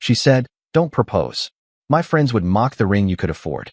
She said, "Don't propose. My friends would mock the ring you could afford."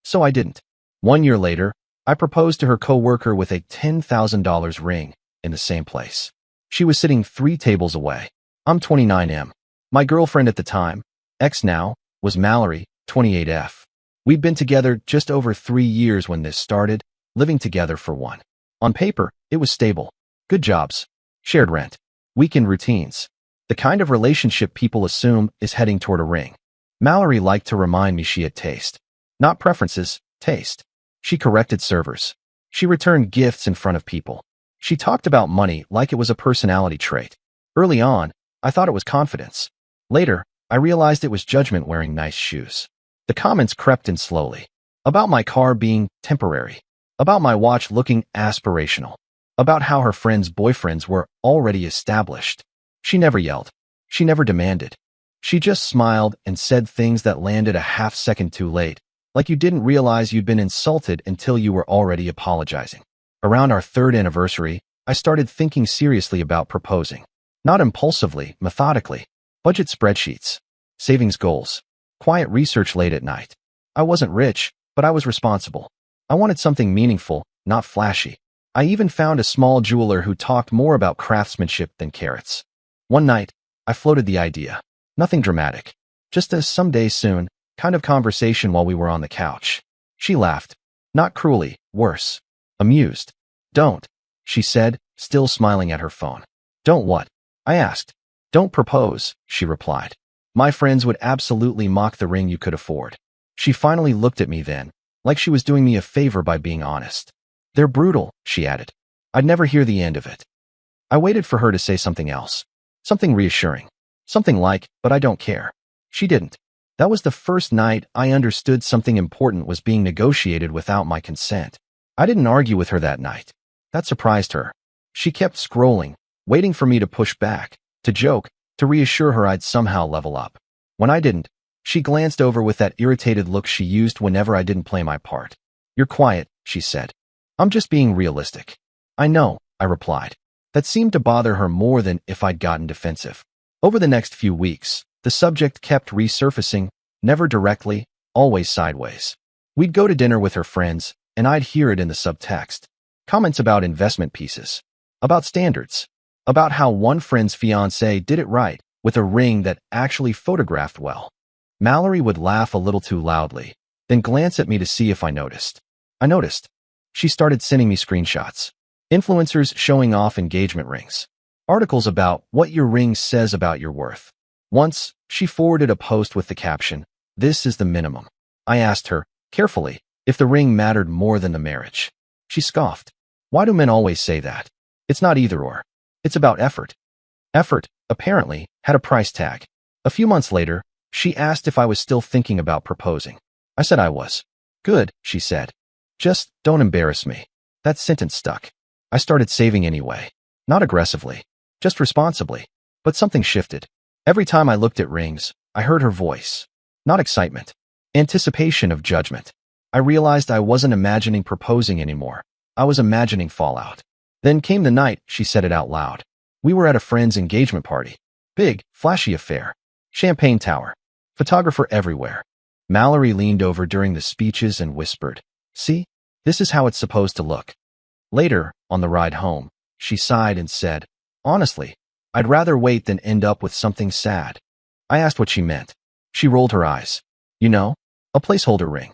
So I didn't. 1 year later, I proposed to her coworker with a $10,000 ring in the same place. She was sitting 3 tables away. I'm 29M. My girlfriend at the time, ex now, was Mallory, 28F. We'd been together just over 3 years when this started, living together for one. On paper, it was stable. Good jobs. Shared rent. Weekend routines. The kind of relationship people assume is heading toward a ring. Mallory liked to remind me she had taste. Not preferences, taste. She corrected servers. She returned gifts in front of people. She talked about money like it was a personality trait. Early on, I thought it was confidence. Later, I realized it was judgment wearing nice shoes. The comments crept in slowly. About my car being temporary. About my watch looking aspirational. About how her friends' boyfriends were already established. She never yelled. She never demanded. She just smiled and said things that landed a half-second too late, like you didn't realize you'd been insulted until you were already apologizing. Around our 3rd anniversary, I started thinking seriously about proposing. Not impulsively, methodically. Budget spreadsheets. Savings goals. Quiet research late at night. I wasn't rich, but I was responsible. I wanted something meaningful, not flashy. I even found a small jeweler who talked more about craftsmanship than carats. One night, I floated the idea. Nothing dramatic. Just a someday soon kind of conversation while we were on the couch. She laughed. Not cruelly, worse. Amused. "Don't," she said, still smiling at her phone. "Don't what?" I asked. "Don't propose," she replied. "My friends would absolutely mock the ring you could afford." She finally looked at me then, like she was doing me a favor by being honest. "They're brutal," she added. I'd never hear the end of it. I waited for her to say something else. Something reassuring. Something like, "But I don't care." She didn't. That was the first night I understood something important was being negotiated without my consent. I didn't argue with her that night. That surprised her. She kept scrolling, waiting for me to push back, to joke, to reassure her I'd somehow level up. When I didn't, she glanced over with that irritated look she used whenever I didn't play my part. "You're quiet," she said. "I'm just being realistic." "I know," I replied. That seemed to bother her more than if I'd gotten defensive. Over the next few weeks, the subject kept resurfacing, never directly, always sideways. We'd go to dinner with her friends, and I'd hear it in the subtext. Comments about investment pieces. About standards. About how one friend's fiancé did it right, with a ring that actually photographed well. Mallory would laugh a little too loudly, then glance at me to see if I noticed. I noticed. She started sending me screenshots. Influencers showing off engagement rings. Articles about what your ring says about your worth. Once, she forwarded a post with the caption, "This is the minimum." I asked her, carefully, if the ring mattered more than the marriage. She scoffed. "Why do men always say that? It's not either or. It's about effort." Effort, apparently, had a price tag. A few months later, she asked if I was still thinking about proposing. I said I was. "Good," she said. "Just don't embarrass me." That sentence stuck. I started saving anyway. Not aggressively, just responsibly. But something shifted. Every time I looked at rings, I heard her voice. Not excitement. Anticipation of judgment. I realized I wasn't imagining proposing anymore. I was imagining fallout. Then came the night she said it out loud. We were at a friend's engagement party. Big, flashy affair. Champagne tower. Photographer everywhere. Mallory leaned over during the speeches and whispered, "See? This is how it's supposed to look." Later, on the ride home, she sighed and said, "Honestly, I'd rather wait than end up with something sad." I asked what she meant. She rolled her eyes. "You know, a placeholder ring."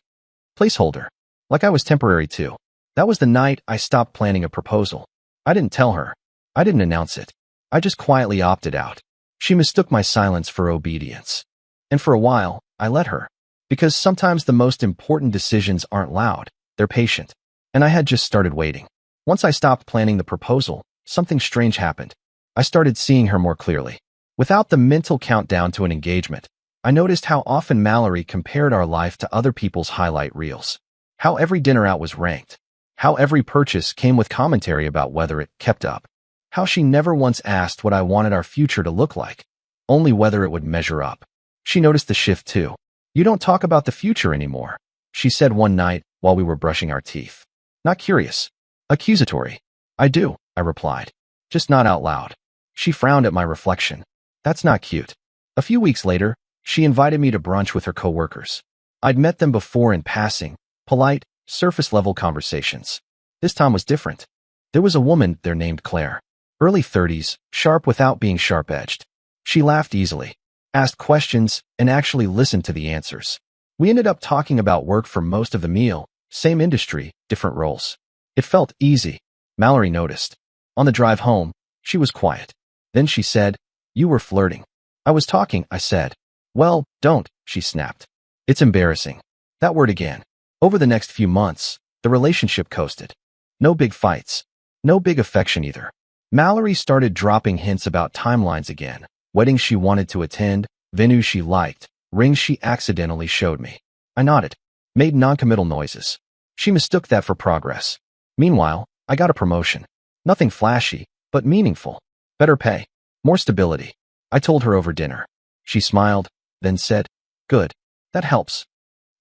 Placeholder. Like I was temporary too. That was the night I stopped planning a proposal. I didn't tell her. I didn't announce it. I just quietly opted out. She mistook my silence for obedience. And for a while, I let her. Because sometimes the most important decisions aren't loud, they're patient. And I had just started waiting. Once I stopped planning the proposal, something strange happened. I started seeing her more clearly. Without the mental countdown to an engagement, I noticed how often Mallory compared our life to other people's highlight reels. How every dinner out was ranked. How every purchase came with commentary about whether it kept up. How she never once asked what I wanted our future to look like, only whether it would measure up. She noticed the shift too. "You don't talk about the future anymore," she said one night while we were brushing our teeth. Not curious. Accusatory. "I do," I replied. "Just not out loud." She frowned at my reflection. "That's not cute." A few weeks later, She invited me to brunch with her coworkers. I'd met them before in passing, polite, surface-level conversations. This time was different. There was a woman there named Claire. Early 30s, sharp without being sharp-edged. She laughed easily, asked questions, and actually listened to the answers. We ended up talking about work for most of the meal, same industry, different roles. It felt easy. Mallory noticed. On the drive home, she was quiet. Then she said, "You were flirting." "I was talking," I said. "Well, don't," she snapped. "It's embarrassing." That word again. Over the next few months, the relationship coasted. No big fights. No big affection either. Mallory started dropping hints about timelines again, weddings she wanted to attend, venues she liked, rings she accidentally showed me. I nodded, made noncommittal noises. She mistook that for progress. Meanwhile, I got a promotion. Nothing flashy, but meaningful. Better pay. More stability. I told her over dinner. She smiled, then said, "Good. That helps."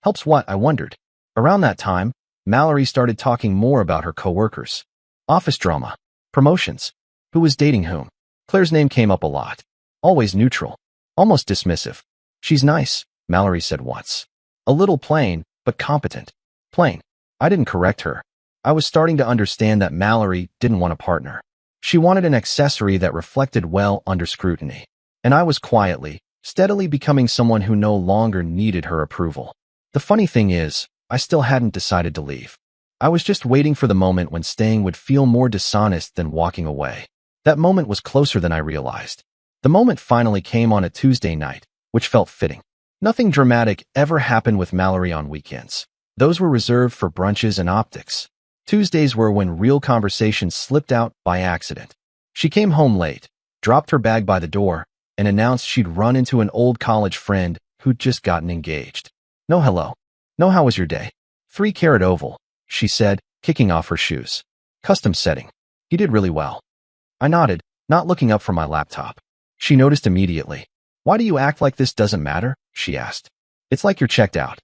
Helps what? I wondered. Around that time, Mallory started talking more about her coworkers. Office drama. Promotions. Who was dating whom? Claire's name came up a lot. Always neutral. Almost dismissive. "She's nice," Mallory said once. A little plain, but competent. Plain. I didn't correct her. I was starting to understand that Mallory didn't want a partner. She wanted an accessory that reflected well under scrutiny. And I was quietly, steadily becoming someone who no longer needed her approval. The funny thing is, I still hadn't decided to leave. I was just waiting for the moment when staying would feel more dishonest than walking away. That moment was closer than I realized. The moment finally came on a Tuesday night, which felt fitting. Nothing dramatic ever happened with Mallory on weekends. Those were reserved for brunches and optics. Tuesdays were when real conversations slipped out by accident. She came home late, dropped her bag by the door, and announced she'd run into an old college friend who'd just gotten engaged. "No hello. No how was your day?" 3-carat oval, she said, kicking off her shoes. "Custom setting. You did really well." I nodded, not looking up from my laptop. She noticed immediately. "Why do you act like this doesn't matter?" she asked. "It's like you're checked out."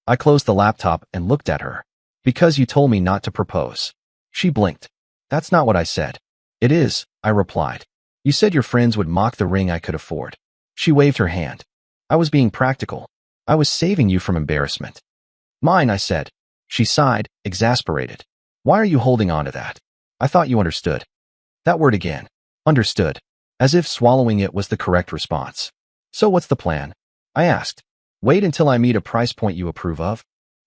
I closed the laptop and looked at her. "Because you told me not to propose." She blinked. "That's not what I said." "It is," I replied. "You said your friends would mock the ring I could afford." She waved her hand. "I was being practical. I was saving you from embarrassment." "Mine," I said. She sighed, exasperated. "Why are you holding on to that? I thought you understood." That word again. Understood. As if swallowing it was the correct response. "So what's the plan?" I asked. "Wait until I meet a price point you approve of?"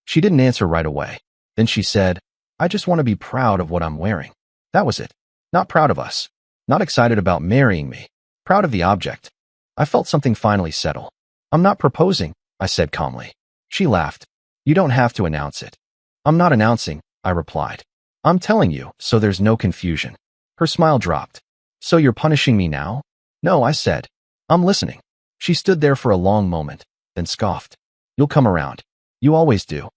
She didn't answer right away. Then she said, "I just want to be proud of what I'm wearing." That was it. Not proud of us. Not excited about marrying me. Proud of the object. I felt something finally settle. "I'm not proposing," I said calmly. She laughed. "You don't have to announce it." "I'm not announcing," I replied. "I'm telling you, so there's no confusion." Her smile dropped. "So you're punishing me now?" "No," I said. "I'm listening." She stood there for a long moment, then scoffed. "You'll come around. You always do."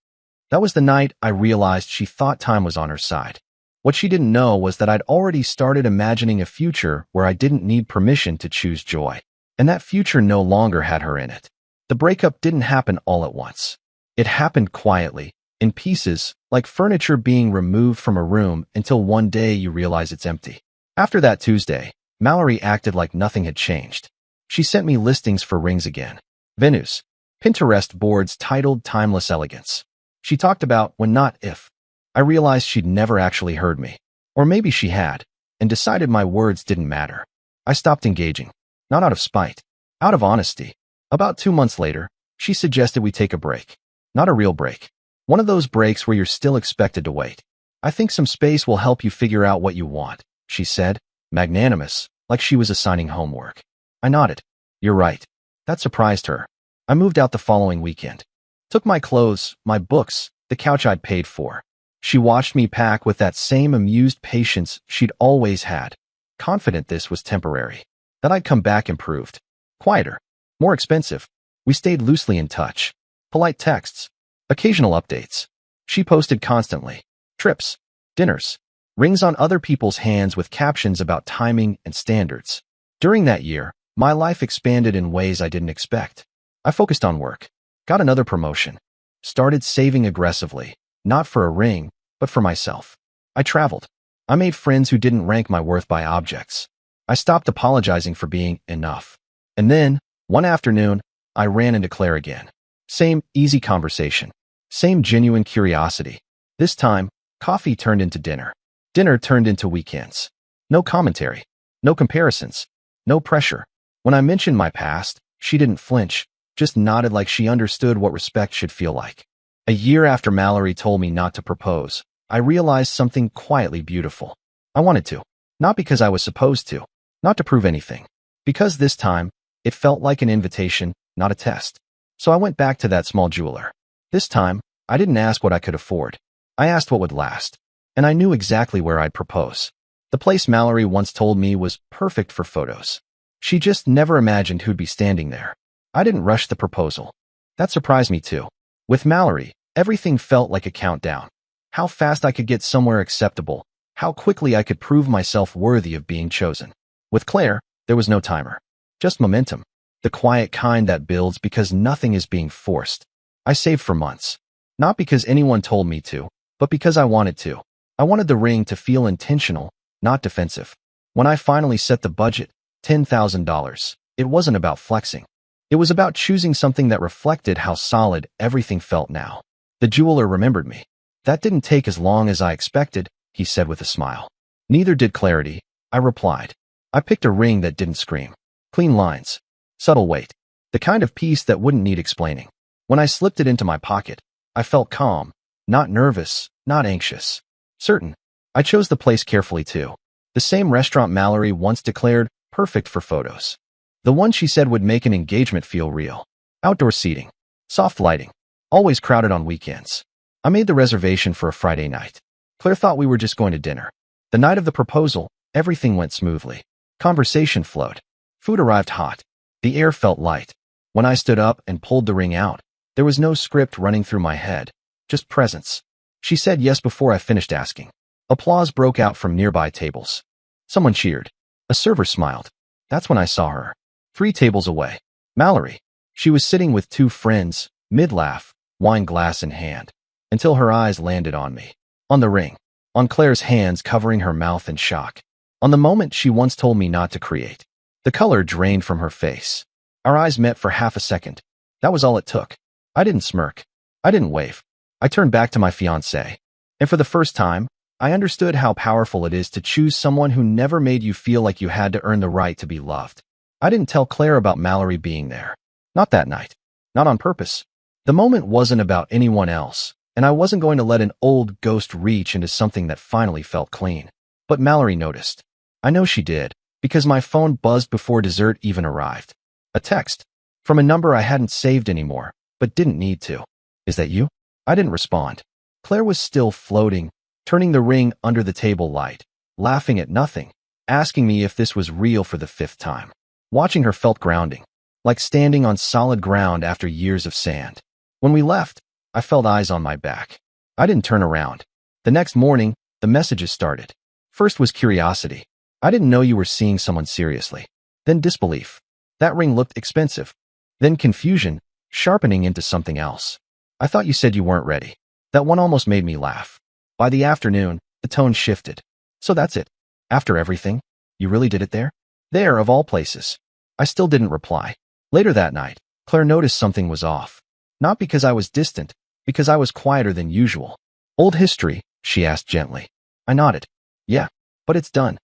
That was the night I realized she thought time was on her side. What she didn't know was that I'd already started imagining a future where I didn't need permission to choose joy. And that future no longer had her in it. The breakup didn't happen all at once. It happened quietly, in pieces, like furniture being removed from a room until one day you realize it's empty. After that Tuesday, Mallory acted like nothing had changed. She sent me listings for rings again. Venues. Pinterest boards titled Timeless Elegance. She talked about when not if. I realized she'd never actually heard me. Or maybe she had, and decided my words didn't matter. I stopped engaging. Not out of spite. Out of honesty. About 2 months later, she suggested we take a break. Not a real break. One of those breaks where you're still expected to wait. "I think some space will help you figure out what you want," she said, magnanimous, like she was assigning homework. I nodded. "You're right." That surprised her. I moved out the following weekend. Took my clothes, my books, the couch I'd paid for. She watched me pack with that same amused patience she'd always had, confident this was temporary, that I'd come back improved. Quieter. More expensive. We stayed loosely in touch. Polite texts. Occasional updates. She posted constantly. Trips. Dinners. Rings on other people's hands with captions about timing and standards. During that year, my life expanded in ways I didn't expect. I focused on work. Got another promotion. Started saving aggressively, not for a ring, but for myself. I traveled. I made friends who didn't rank my worth by objects. I stopped apologizing for being enough. And then, one afternoon, I ran into Claire again. Same easy conversation. Same genuine curiosity. This time, coffee turned into dinner. Dinner turned into weekends. No commentary. No comparisons. No pressure. When I mentioned my past, she didn't flinch, just nodded like she understood what respect should feel like. A year after Mallory told me not to propose, I realized something quietly beautiful. I wanted to. Not because I was supposed to. Not to prove anything. Because this time, it felt like an invitation, not a test. So I went back to that small jeweler. This time, I didn't ask what I could afford. I asked what would last. And I knew exactly where I'd propose. The place Mallory once told me was perfect for photos. She just never imagined who'd be standing there. I didn't rush the proposal. That surprised me too. With Mallory, everything felt like a countdown. How fast I could get somewhere acceptable. How quickly I could prove myself worthy of being chosen. With Claire, there was no timer. Just momentum. The quiet kind that builds because nothing is being forced. I saved for months. Not because anyone told me to, but because I wanted to. I wanted the ring to feel intentional, not defensive. When I finally set the budget, $10,000, it wasn't about flexing. It was about choosing something that reflected how solid everything felt now. The jeweler remembered me. That didn't take as long as I expected, he said with a smile. Neither did clarity, I replied. I picked a ring that didn't scream. Clean lines. Subtle weight. The kind of piece that wouldn't need explaining. When I slipped it into my pocket, I felt calm, not nervous, not anxious. Certain. I chose the place carefully too. The same restaurant Mallory once declared perfect for photos. The one she said would make an engagement feel real. Outdoor seating. Soft lighting. Always crowded on weekends. I made the reservation for a Friday night. Claire thought we were just going to dinner. The night of the proposal, everything went smoothly. Conversation flowed. Food arrived hot. The air felt light. When I stood up and pulled the ring out, there was no script running through my head, just presence. She said yes before I finished asking. Applause broke out from nearby tables. Someone cheered. A server smiled. That's when I saw her. 3 tables away. Mallory. She was sitting with 2 friends, mid-laugh, wine glass in hand, until her eyes landed on me. On the ring. On Claire's hands covering her mouth in shock. On the moment she once told me not to create. The color drained from her face. Our eyes met for half a second. That was all it took. I didn't smirk. I didn't wave. I turned back to my fiancé. And for the first time, I understood how powerful it is to choose someone who never made you feel like you had to earn the right to be loved. I didn't tell Claire about Mallory being there. Not that night. Not on purpose. The moment wasn't about anyone else, and I wasn't going to let an old ghost reach into something that finally felt clean. But Mallory noticed. I know she did, because my phone buzzed before dessert even arrived. A text. From a number I hadn't saved anymore, but didn't need to. Is that you? I didn't respond. Claire was still floating, turning the ring under the table light, laughing at nothing, asking me if this was real for the 5th time. Watching her felt grounding, like standing on solid ground after years of sand. When we left, I felt eyes on my back. I didn't turn around. The next morning, the messages started. First was curiosity. I didn't know you were seeing someone seriously. Then disbelief. That ring looked expensive. Then confusion, sharpening into something else. I thought you said you weren't ready. That one almost made me laugh. By the afternoon, the tone shifted. So that's it. After everything, you really did it there? There, of all places. I still didn't reply. Later that night, Claire noticed something was off. Not because I was distant, because I was quieter than usual. Old history, she asked gently. I nodded. Yeah, but it's done.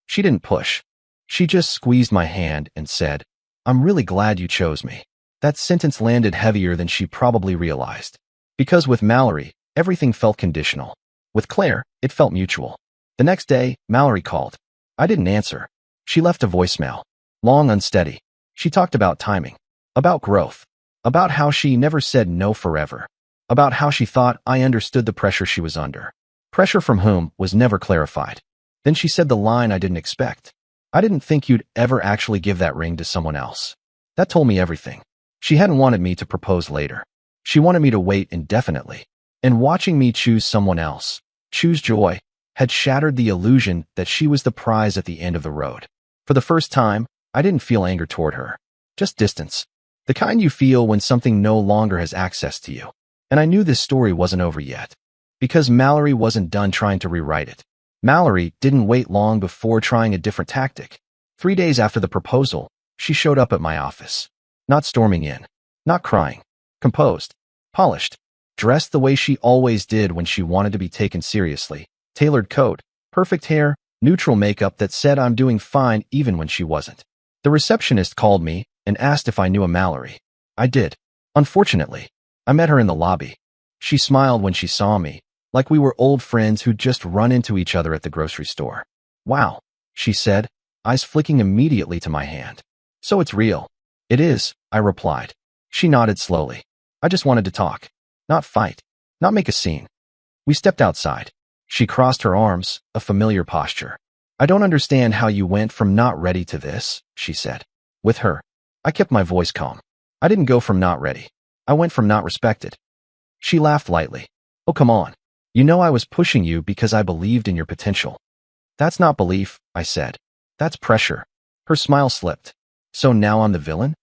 She didn't push. She just squeezed my hand and said, I'm really glad you chose me. That sentence landed heavier than she probably realized. Because with Mallory, everything felt conditional. With Claire, it felt mutual. The next day, Mallory called. I didn't answer. She left a voicemail. Long, unsteady. She talked about timing. About growth. About how she never said no forever. About how she thought I understood the pressure she was under. Pressure from whom was never clarified. Then she said the line I didn't expect. I didn't think you'd ever actually give that ring to someone else. That told me everything. She hadn't wanted me to propose later. She wanted me to wait indefinitely. And watching me choose someone else, choose joy, had shattered the illusion that she was the prize at the end of the road. For the first time, I didn't feel anger toward her. Just distance. The kind you feel when something no longer has access to you. And I knew this story wasn't over yet. Because Mallory wasn't done trying to rewrite it. Mallory didn't wait long before trying a different tactic. 3 days after the proposal, she showed up at my office. Not storming in. Not crying. Composed. Polished. Dressed the way she always did when she wanted to be taken seriously. Tailored coat. Perfect hair. Neutral makeup that said I'm doing fine even when she wasn't. The receptionist called me and asked if I knew a Mallory. I did. Unfortunately, I met her in the lobby. She smiled when she saw me, like we were old friends who'd just run into each other at the grocery store. Wow, she said, eyes flicking immediately to my hand. So it's real. It is, I replied. She nodded slowly. I just wanted to talk. Not fight. Not make a scene. We stepped outside. She crossed her arms, a familiar posture. I don't understand how you went from not ready to this, she said. With her. I kept my voice calm. I didn't go from not ready. I went from not respected. She laughed lightly. Oh, come on. You know I was pushing you because I believed in your potential. That's not belief, I said. That's pressure. Her smile slipped. So now I'm the villain?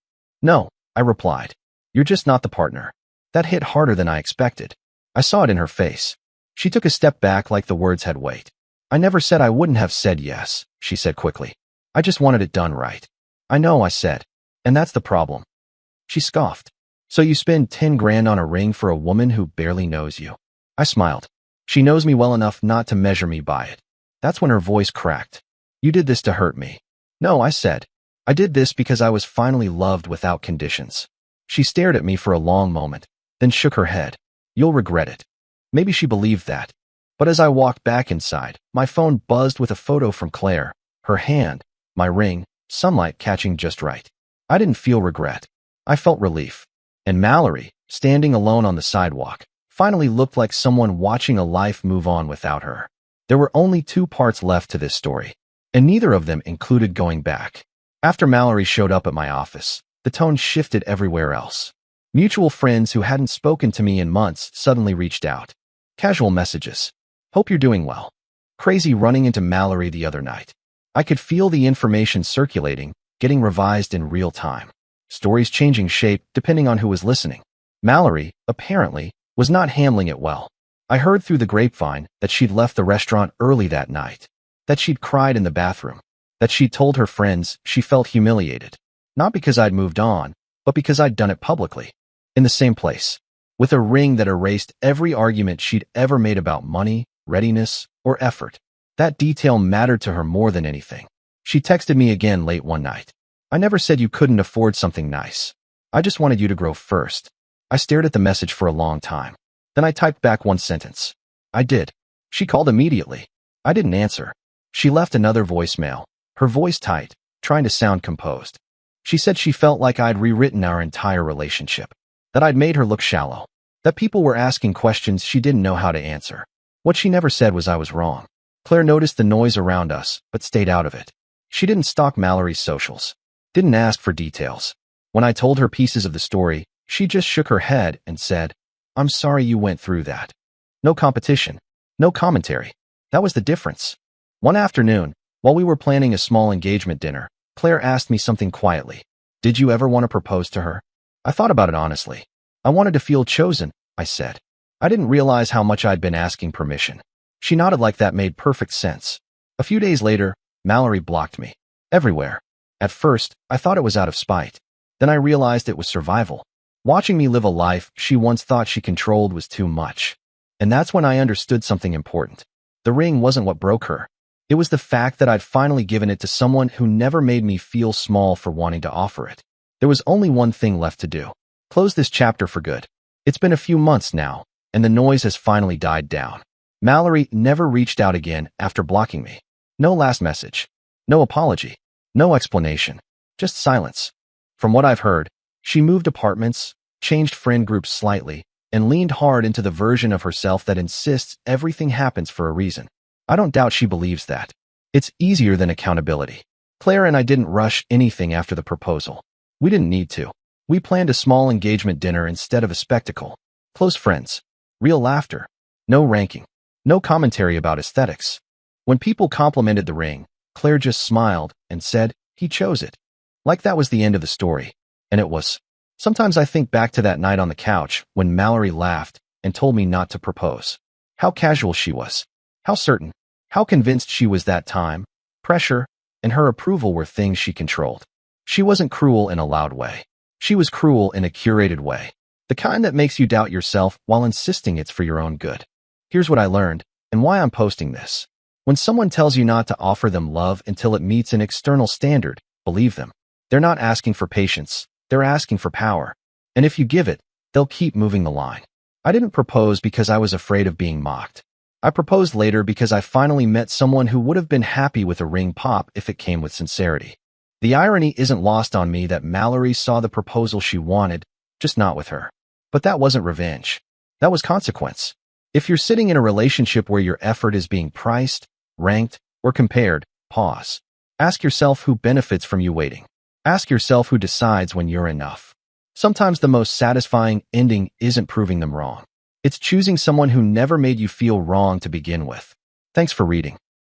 No, I replied. You're just not the partner. That hit harder than I expected. I saw it in her face. She took a step back like the words had weight. I never said I wouldn't have said yes, she said quickly. I just wanted it done right. I know, I said. And that's the problem. She scoffed. So you spend 10 grand on a ring for a woman who barely knows you? I smiled. She knows me well enough not to measure me by it. That's when her voice cracked. You did this to hurt me. No, I said. I did this because I was finally loved without conditions. She stared at me for a long moment, then shook her head. You'll regret it. Maybe she believed that. But as I walked back inside, my phone buzzed with a photo from Claire, her hand, my ring, sunlight catching just right. I didn't feel regret. I felt relief. And Mallory, standing alone on the sidewalk, finally looked like someone watching a life move on without her. There were only 2 parts left to this story, and neither of them included going back. After Mallory showed up at my office, the tone shifted everywhere else. Mutual friends who hadn't spoken to me in months suddenly reached out. Casual messages. Hope you're doing well. Crazy running into Mallory the other night. I could feel the information circulating, getting revised in real time. Stories changing shape depending on who was listening. Mallory, apparently, was not handling it well. I heard through the grapevine that she'd left the restaurant early that night, that she'd cried in the bathroom, that she'd told her friends she felt humiliated, not because I'd moved on, but because I'd done it publicly, in the same place, with a ring that erased every argument she'd ever made about money, readiness, or effort. That detail mattered to her more than anything. She texted me again late one night. I never said you couldn't afford something nice. I just wanted you to grow first. I stared at the message for a long time. Then I typed back one sentence. I did. She called immediately. I didn't answer. She left another voicemail, her voice tight, trying to sound composed. She said she felt like I'd rewritten our entire relationship, that I'd made her look shallow, that people were asking questions she didn't know how to answer. What she never said was I was wrong. Claire noticed the noise around us, but stayed out of it. She didn't stalk Mallory's socials, didn't ask for details. When I told her pieces of the story, she just shook her head and said, I'm sorry you went through that. No competition, no commentary. That was the difference. One afternoon, while we were planning a small engagement dinner, Claire asked me something quietly. Did you ever want to propose to her? I thought about it honestly. I wanted to feel chosen, I said. I didn't realize how much I'd been asking permission. She nodded like that made perfect sense. A few days later, Mallory blocked me. Everywhere. At first, I thought it was out of spite. Then I realized it was survival. Watching me live a life she once thought she controlled was too much. And that's when I understood something important. The ring wasn't what broke her. It was the fact that I'd finally given it to someone who never made me feel small for wanting to offer it. There was only one thing left to do. Close this chapter for good. It's been a few months now, and the noise has finally died down. Mallory never reached out again after blocking me. No last message. No apology. No explanation. Just silence. From what I've heard, she moved apartments, changed friend groups slightly, and leaned hard into the version of herself that insists everything happens for a reason. I don't doubt she believes that. It's easier than accountability. Claire and I didn't rush anything after the proposal. We didn't need to. We planned a small engagement dinner instead of a spectacle. Close friends. Real laughter. No ranking. No commentary about aesthetics. When people complimented the ring, Claire just smiled and said, he chose it. Like that was the end of the story. And it was. Sometimes I think back to that night on the couch when Mallory laughed and told me not to propose. How casual she was. How certain. How convinced she was that time. Pressure and her approval were things she controlled. She wasn't cruel in a loud way. She was cruel in a curated way, the kind that makes you doubt yourself while insisting it's for your own good. Here's what I learned, and why I'm posting this. When someone tells you not to offer them love until it meets an external standard, believe them. They're not asking for patience, they're asking for power. And if you give it, they'll keep moving the line. I didn't propose because I was afraid of being mocked. I proposed later because I finally met someone who would have been happy with a ring pop if it came with sincerity. The irony isn't lost on me that Mallory saw the proposal she wanted, just not with her. But that wasn't revenge. That was consequence. If you're sitting in a relationship where your effort is being priced, ranked, or compared, pause. Ask yourself who benefits from you waiting. Ask yourself who decides when you're enough. Sometimes the most satisfying ending isn't proving them wrong. It's choosing someone who never made you feel wrong to begin with. Thanks for reading.